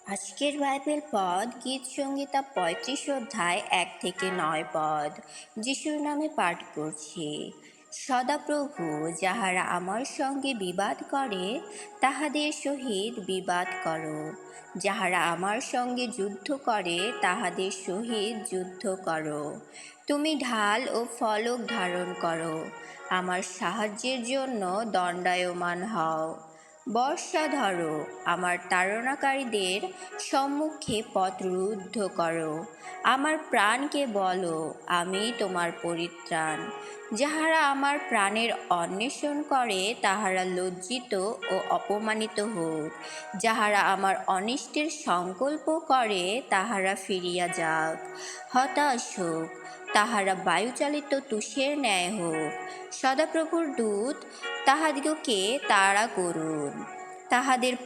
আজকের বাইবেল পদ গীত সংহিতা ৩৫ অধ্যায় ১ থেকে ৯ পদ যিশুর নামে পাঠ করছি। সদাপ্রভু, যাহারা আমার সঙ্গে বিবাদ করে তাহাদের সহিত বিবাদ করো, যাহারা আমার সঙ্গে যুদ্ধ করে তাহাদের সহিত যুদ্ধ করো। তুমি ঢাল ও ফলক ধারণ করো, আমার সাহায্যের জন্য দণ্ডায়মান হও। বর্ষা ধরো, আমার তাড়নাকারীদের সম্মুখে পথ রুদ্ধ করো। আমার প্রাণকে বলো, আমি তোমার পরিত্রাণ। যাহারা আমার প্রাণের অন্বেষণ করে তাহারা লজ্জিত ও অপমানিত হোক। যাহারা আমার অনিষ্টের সংকল্প করে তাহারা ফিরিয়া যাক। হতাশ হোক, তাহারা বায়ুচালিত তুষের ন্যায় হোক। সদাপ্রভুর দূত তাহাদিগকে তাড়া করুন, তাহাদের